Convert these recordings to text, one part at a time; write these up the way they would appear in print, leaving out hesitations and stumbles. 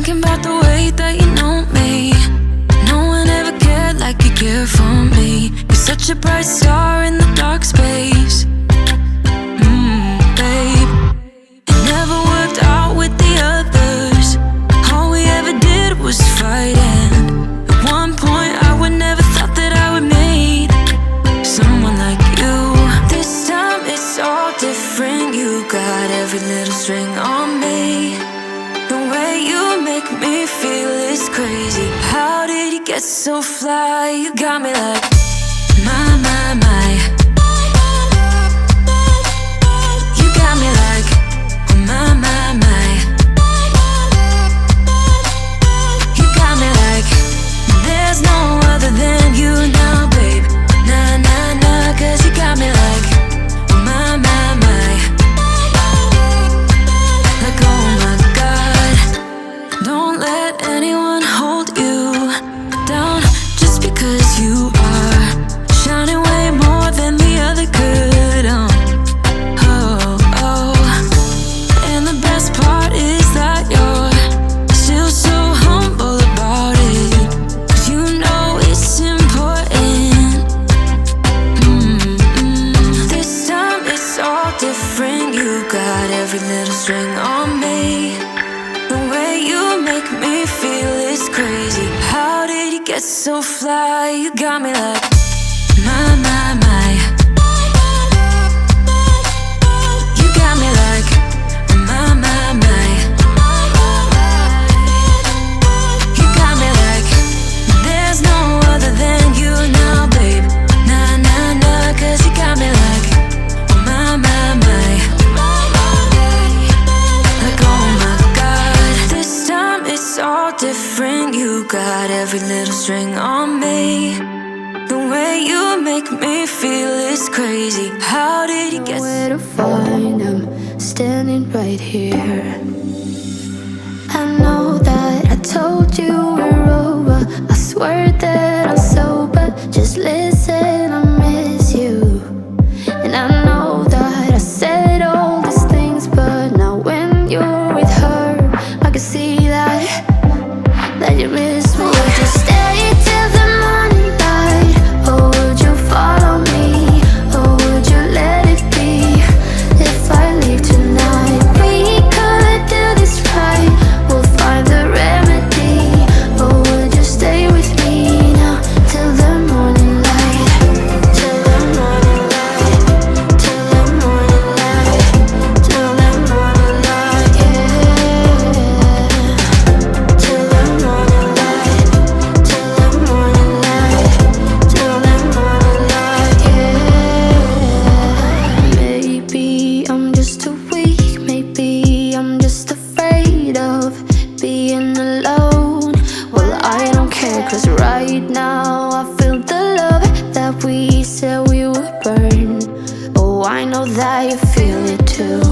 thinking about the way that you know me. No one ever cared like you care for me. You're such a bright star in the dark space. Babe, it never worked out with the others. All we ever did was fight, and at one point I would never thought that I would meet someone like you. This time it's all different. You got every little string on me. The way you make me feel is crazy. How did you get so fly? You got me like my. You got me like my. You got me like there's no other than you now, babe. Nah, nah, nah, 'cause you got me like my. Like oh my God, don't let anyone hold you down just because you are shining way more than the other could. Oh. And the best part is that you're still so humble about it, 'cause you know it's important. This time it's all different. You got every little string on me. The way you make me feel is crazy. How did you get so fly? You got me like my. You got me like my. You got me like there's no other than you now, babe. Nah, nah, nah, 'cause you got me like my. Like oh my God, this time it's all different. You got every little string on me. The way you make me feel is crazy. How did you get where to find him? Standing right here. I know that I told you we're over. I swear that I'm sober. Just listen, I miss you. And I know that I said all these things, but now when you're with her, I can see that you miss me. Would you stay till the morning light, or would you follow me, or would you let it be? If I leave tonight, we could do this right. We'll find the remedy. Or would you stay with me now till the morning light? Till the morning light. Till the morning light. Till the morning light. Yeah. Till the morning light. Till the morning light. Till the morning light. Yeah. Maybe I'm just too weak. Maybe I'm just afraid of being alone. Well, I don't care, 'cause right now I feel the love that we said we would burn. Oh, I know that you feel it too.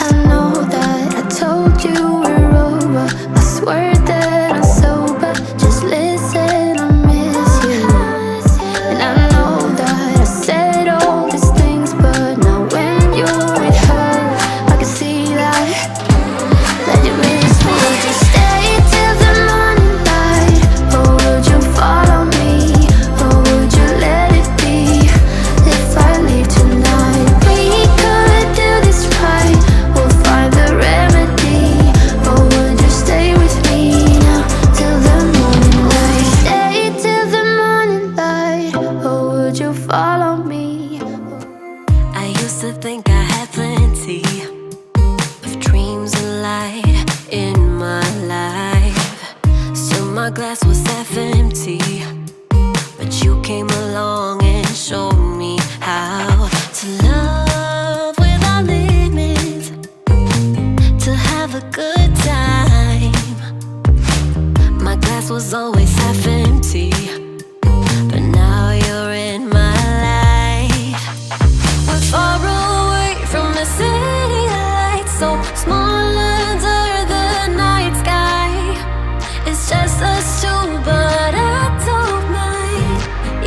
I know that I told you we're over. I swear that I'm sober. Just listen, I miss you. And I know that I said all these things, but now when you're with her, I can see that you miss me. Would you stay till the morning light, or would you follow me, or would you let it be? If I leave tonight, we could do this right. We'll find the remedy. Or would you stay with me now till the morning light? Stay till the morning light, or would you follow me? I used to think I had plenty of dreams and light in my life. Still my glass was half empty, but you came along and showed me how to love without limits, to have a good time. My glass was always half empty, but now you're in my life. We're far away from the city lights, so small under the night sky. It's just us two, but I don't mind.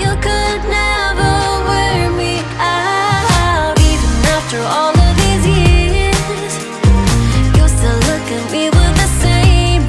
You could never wear me out, even after all of these years. You still look at me with the same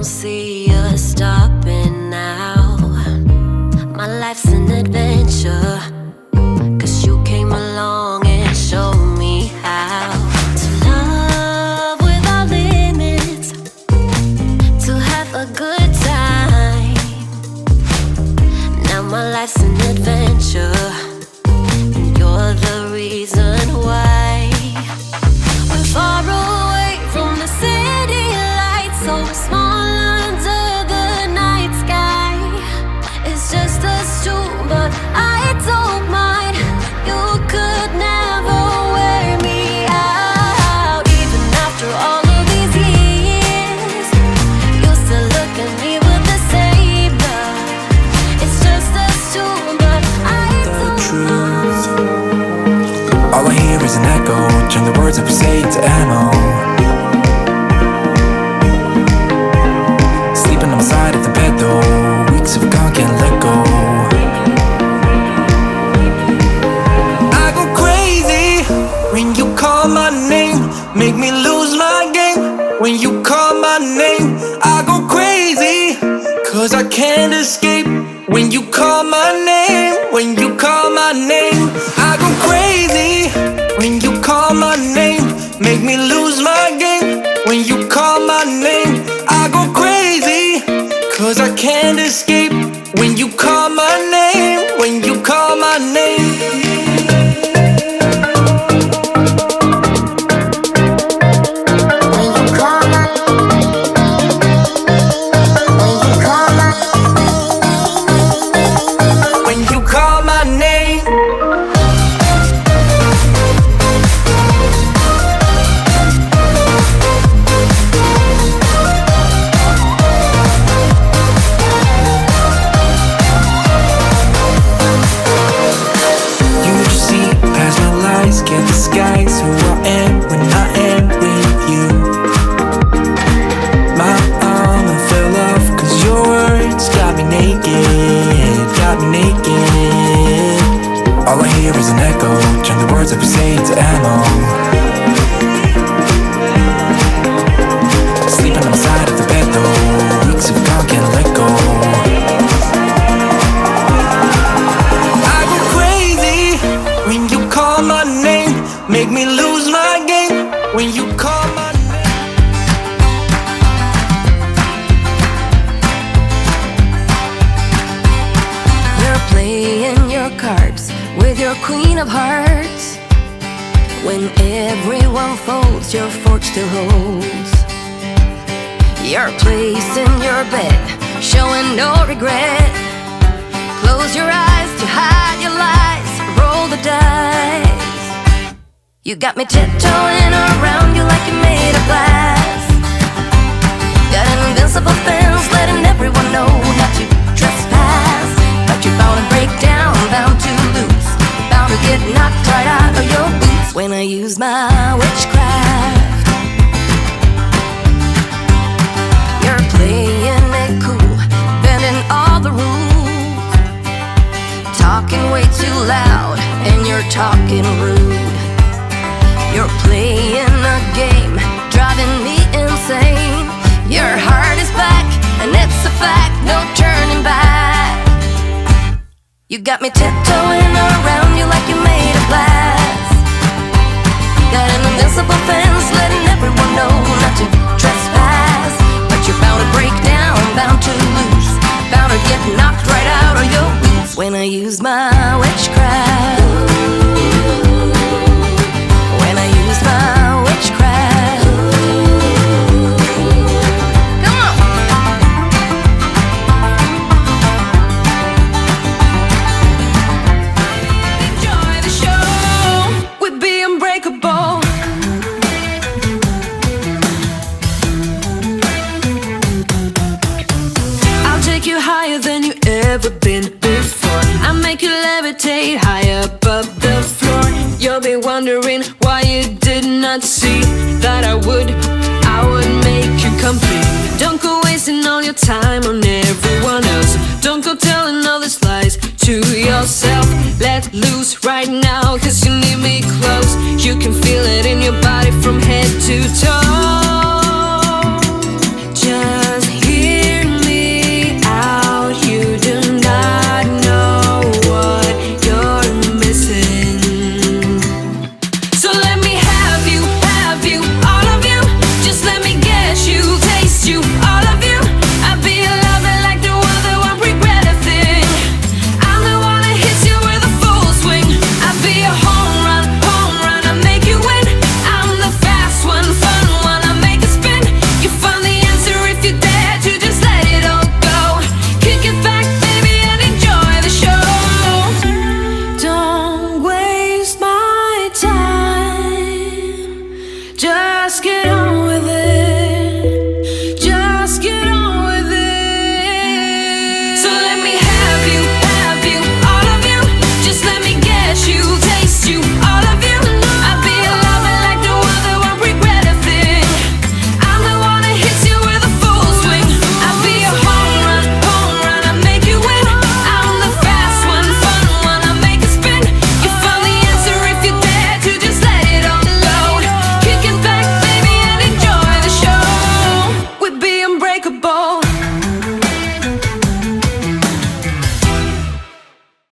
see us stopping now. My life's an adventure, 'cause you came along and showed me how to love without limits, to have a good time. Now my life's an adventure, and you're the reason why. We're far away from the city lights, so small under the night sky. It's just us two, but I don't mind. You could never wear me out. Even after all of these years, you still look at me with the same love. It's just us two, but I don't mind. All I hear is an echo, turn the words that we say to ammo. Sleeping on the side of the bed though, weeks of gone, can't let go. I go crazy when you call my name, make me lose my game. When you call my name, I go crazy, 'cause I can't escape. When you call my name, when you call my name, I go crazy. When you call my name, make me lose my game. When you call my name, I go crazy, 'cause I can't escape. When you call my name, when you call my name. Can't disguise who I am when I am with you. My armor fell off 'cause your words got me naked, got me naked. All I hear is an echo, turn the words that we say to ammo. Sleeping on the side of the bed though, weeks of gone, can't let go. I go crazy when you call my name, make me lose my game. When you call my name. You're playing your cards with your queen of hearts. When everyone folds, your fork still holds. Your place in your bed, showing no regret. Close your eyes to hide your lies, roll the dice. You got me tiptoeing around you like you're made of glass. Got an invincible fence, letting everyone know not to trespass. But you're bound to break down, bound to lose, bound to get knocked right out of your boots when I use my witchcraft. You're playing it cool, bending all the rules, talking way too loud, and you're talking rude. You're playing a game, driving me insane. Your heart is black, and it's a fact, no turning back. You got me tiptoeing around you like you're made of glass. Got an invincible fence, letting everyone know not to trespass. But you're bound to break down, bound to lose, bound to get knocked right out of your boots when I use my witchcraft. When I use my witchcraft. Come on. Enjoy the show. We'd be unbreakable. I'll take you higher than you ever been before. I'll make you levitate high above the floor. You'll be wondering why you did not see that I would make you complete. Don't go wasting all your time on everyone else. Don't go telling all these lies to yourself. Let loose right now, 'cause you need me close. You can feel it in your body from head to toe. Just hear get on.